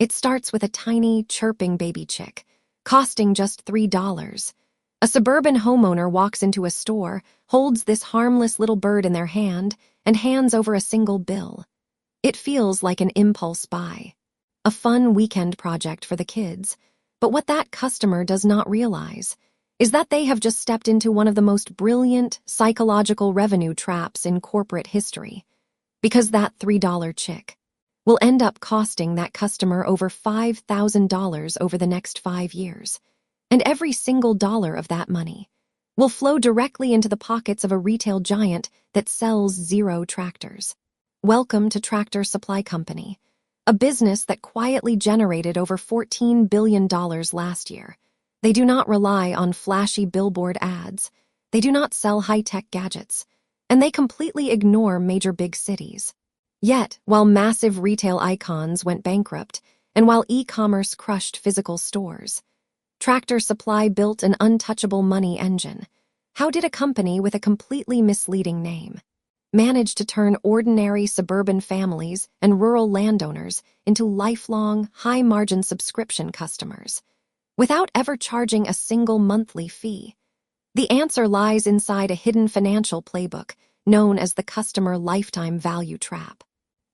It starts with a tiny, chirping baby chick, costing just $3. A suburban homeowner walks into a store, holds this harmless little bird in their hand, and hands over a single bill. It feels like an impulse buy, a fun weekend project for the kids. But what that customer does not realize is that they have just stepped into one of the most brilliant psychological revenue traps in corporate history. Because that $3 chick will end up costing that customer over $5,000 over the next 5 years. And every single dollar of that money will flow directly into the pockets of a retail giant that sells 0 tractors. Welcome to Tractor Supply Company, a business that quietly generated over $14 billion last year. They do not rely on flashy billboard ads. They do not sell high-tech gadgets. And they completely ignore major big cities. Yet, while massive retail icons went bankrupt, and while e-commerce crushed physical stores, Tractor Supply built an untouchable money engine. How did a company with a completely misleading name manage to turn ordinary suburban families and rural landowners into lifelong, high-margin subscription customers, without ever charging a single monthly fee? The answer lies inside a hidden financial playbook known as the customer lifetime value trap.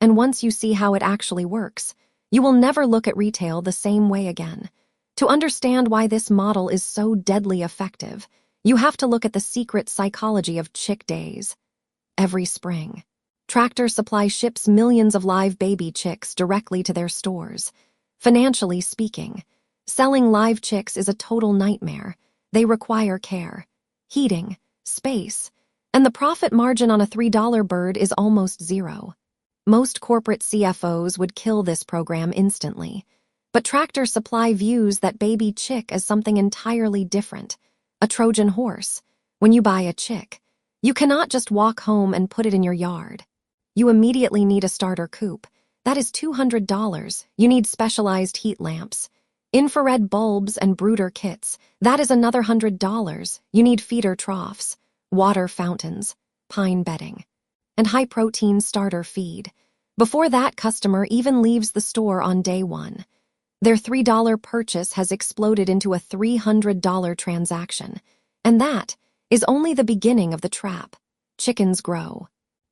And once you see how it actually works, you will never look at retail the same way again. To understand why this model is so deadly effective, you have to look at the secret psychology of chick days. Every spring, Tractor Supply ships millions of live baby chicks directly to their stores. Financially speaking, selling live chicks is a total nightmare. They require care, heating, space, and the profit margin on a $3 bird is almost zero. Most corporate CFOs would kill this program instantly, but Tractor Supply views that baby chick as something entirely different, a Trojan horse. When you buy a chick, you cannot just walk home and put it in your yard. You immediately need a starter coop. That is $200. You need specialized heat lamps, infrared bulbs, and brooder kits. That is another $100. You need feeder troughs, water fountains, pine bedding, and high-protein starter feed. Before that customer even leaves the store on day one, their $3 purchase has exploded into a $300 transaction. And that is only the beginning of the trap. Chickens grow,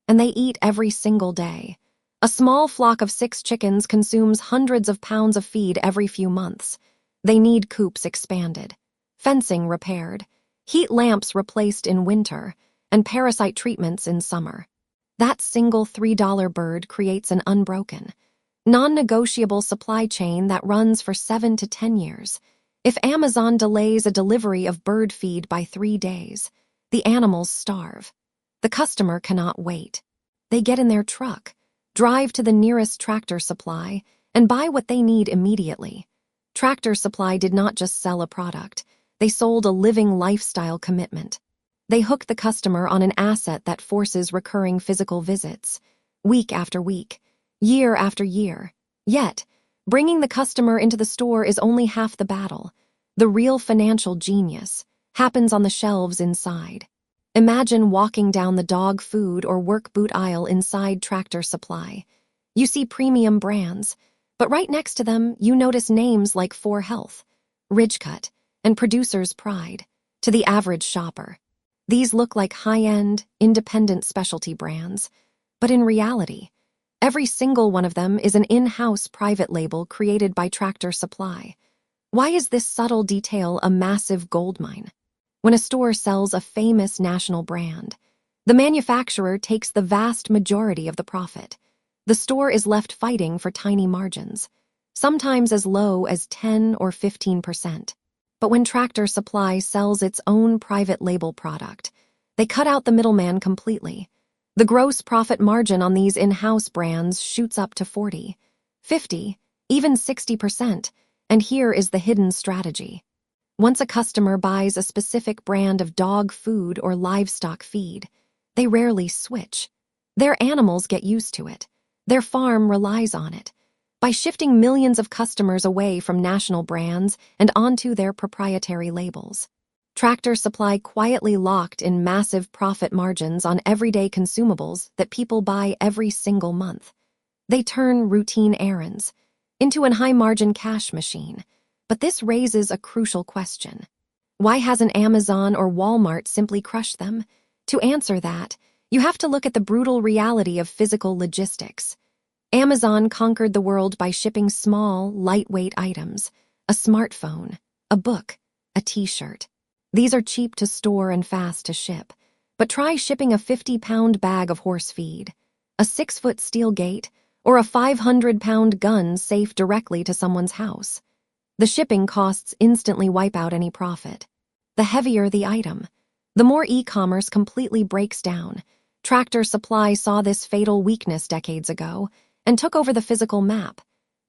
and they eat every single day. A small flock of 6 chickens consumes hundreds of pounds of feed every few months. They need coops expanded, fencing repaired, heat lamps replaced in winter, and parasite treatments in summer. That single $3 bird creates an unbroken, non-negotiable supply chain that runs for 7 to 10 years. If Amazon delays a delivery of bird feed by 3 days, the animals starve. The customer cannot wait. They get in their truck, drive to the nearest Tractor Supply, and buy what they need immediately. Tractor Supply did not just sell a product. They sold a living lifestyle commitment. They hooked the customer on an asset that forces recurring physical visits, week after week, year after year. Yet, bringing the customer into the store is only half the battle. The real financial genius happens on the shelves inside. Imagine walking down the dog food or work boot aisle inside Tractor Supply. You see premium brands, but right next to them you notice names like 4Health, Ridgecut, and Producer's Pride. To the average shopper, these look like high-end, independent specialty brands, but in reality, every single one of them is an in-house private label created by Tractor Supply. Why is this subtle detail a massive goldmine? When a store sells a famous national brand, the manufacturer takes the vast majority of the profit. The store is left fighting for tiny margins, sometimes as low as 10 or 15%. But when Tractor Supply sells its own private label product, they cut out the middleman completely. The gross profit margin on these in-house brands shoots up to 40, 50, even 60%, and here is the hidden strategy. Once a customer buys a specific brand of dog food or livestock feed, they rarely switch. Their animals get used to it. Their farm relies on it. By shifting millions of customers away from national brands and onto their proprietary labels, Tractor Supply quietly locked in massive profit margins on everyday consumables that people buy every single month. They turn routine errands into an high-margin cash machine. But this raises a crucial question. Why hasn't Amazon or Walmart simply crushed them? To answer that, you have to look at the brutal reality of physical logistics. Amazon conquered the world by shipping small, lightweight items: a smartphone, a book, a t-shirt. These are cheap to store and fast to ship. But try shipping a 50-pound bag of horse feed, a 6-foot steel gate, or a 500-pound gun safe directly to someone's house. The shipping costs instantly wipe out any profit. The heavier the item, the more e-commerce completely breaks down. Tractor Supply saw this fatal weakness decades ago and took over the physical map.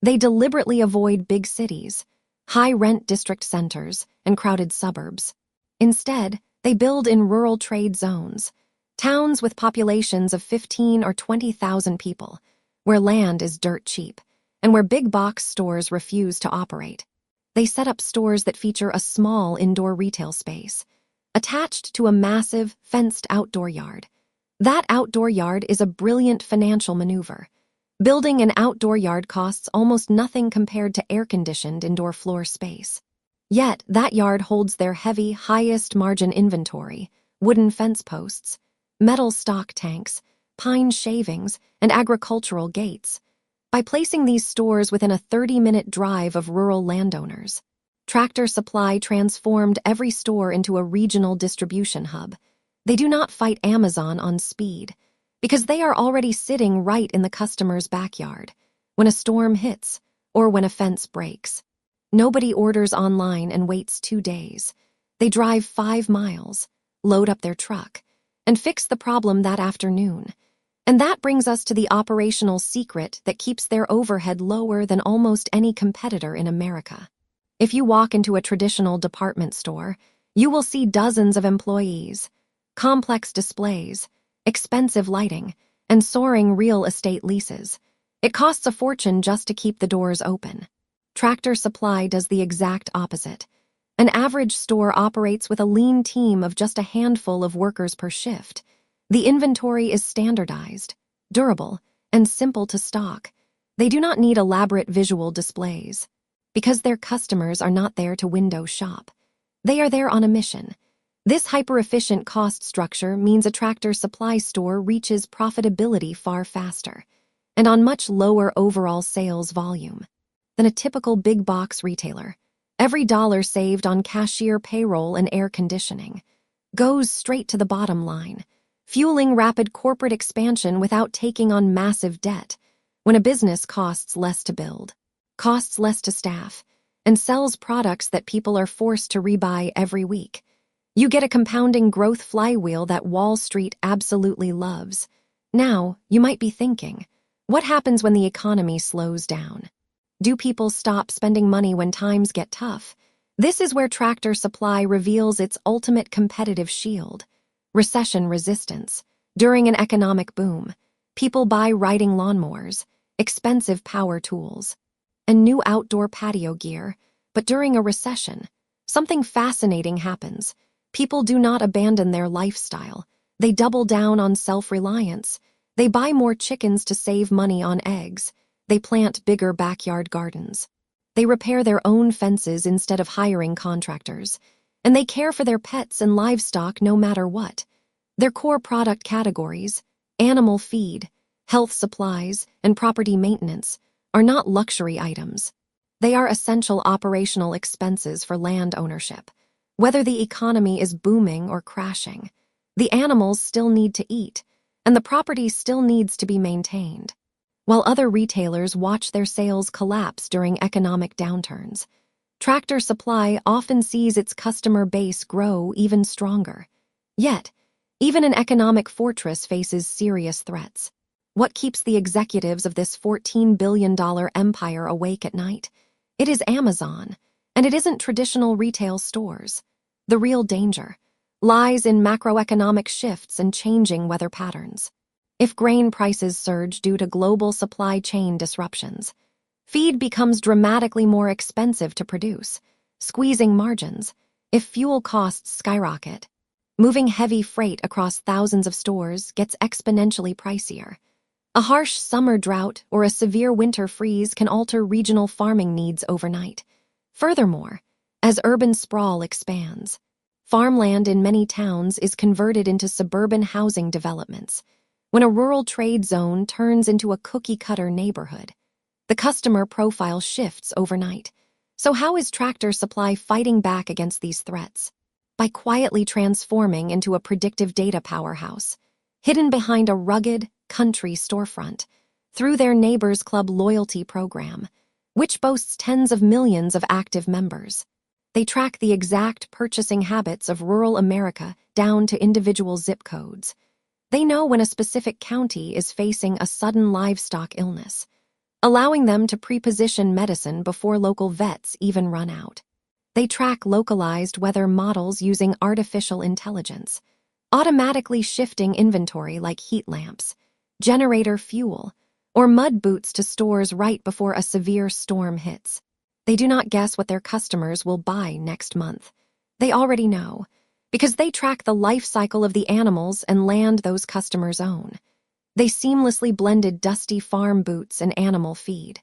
They deliberately avoid big cities, high-rent district centers, and crowded suburbs. Instead, they build in rural trade zones, towns with populations of 15 or 20,000 people, where land is dirt cheap, and where big box stores refuse to operate. They set up stores that feature a small indoor retail space, attached to a massive, fenced outdoor yard. That outdoor yard is a brilliant financial maneuver. Building an outdoor yard costs almost nothing compared to air-conditioned indoor floor space. Yet, that yard holds their heavy, highest-margin inventory: wooden fence posts, metal stock tanks, pine shavings, and agricultural gates. By placing these stores within a 30-minute drive of rural landowners, Tractor Supply transformed every store into a regional distribution hub. They do not fight Amazon on speed, because they are already sitting right in the customer's backyard when a storm hits or when a fence breaks. Nobody orders online and waits 2 days. They drive 5 miles, load up their truck, and fix the problem that afternoon. And that brings us to the operational secret that keeps their overhead lower than almost any competitor in America. If you walk into a traditional department store, you will see dozens of employees, complex displays, expensive lighting, and soaring real estate leases. It costs a fortune just to keep the doors open. Tractor Supply does the exact opposite. An average store operates with a lean team of just a handful of workers per shift. The inventory is standardized, durable, and simple to stock. They do not need elaborate visual displays, because their customers are not there to window shop. They are there on a mission. This hyper-efficient cost structure means a Tractor Supply store reaches profitability far faster, and on much lower overall sales volume than a typical big box retailer. Every dollar saved on cashier payroll and air conditioning goes straight to the bottom line, fueling rapid corporate expansion without taking on massive debt. When a business costs less to build, costs less to staff, and sells products that people are forced to rebuy every week, you get a compounding growth flywheel that Wall Street absolutely loves. Now, you might be thinking, what happens when the economy slows down? Do people stop spending money when times get tough? This is where Tractor Supply reveals its ultimate competitive shield: recession resistance. During an economic boom, people buy riding lawnmowers, expensive power tools, and new outdoor patio gear. But during a recession, something fascinating happens. People do not abandon their lifestyle. They double down on self-reliance. They buy more chickens to save money on eggs. They plant bigger backyard gardens. They repair their own fences instead of hiring contractors. And they care for their pets and livestock no matter what. Their core product categories, animal feed, health supplies, and property maintenance, are not luxury items. They are essential operational expenses for land ownership. Whether the economy is booming or crashing, the animals still need to eat, and the property still needs to be maintained. While other retailers watch their sales collapse during economic downturns, Tractor Supply often sees its customer base grow even stronger. Yet, even an economic fortress faces serious threats. What keeps the executives of this $14 billion empire awake at night? It is Amazon, and it isn't traditional retail stores. The real danger lies in macroeconomic shifts and changing weather patterns. If grain prices surge due to global supply chain disruptions, feed becomes dramatically more expensive to produce, squeezing margins. If fuel costs skyrocket, moving heavy freight across thousands of stores gets exponentially pricier. A harsh summer drought or a severe winter freeze can alter regional farming needs overnight. Furthermore, as urban sprawl expands, farmland in many towns is converted into suburban housing developments. When a rural trade zone turns into a cookie-cutter neighborhood, the customer profile shifts overnight. So how is Tractor Supply fighting back against these threats? By quietly transforming into a predictive data powerhouse, hidden behind a rugged, country storefront, through their Neighbors Club loyalty program, which boasts tens of millions of active members. They track the exact purchasing habits of rural America down to individual zip codes. They know when a specific county is facing a sudden livestock illness, allowing them to pre-position medicine before local vets even run out. They track localized weather models using artificial intelligence, automatically shifting inventory like heat lamps, generator fuel, or mud boots to stores right before a severe storm hits. They do not guess what their customers will buy next month. They already know, because they track the life cycle of the animals and land those customers own. They seamlessly blended dusty farm boots and animal feed,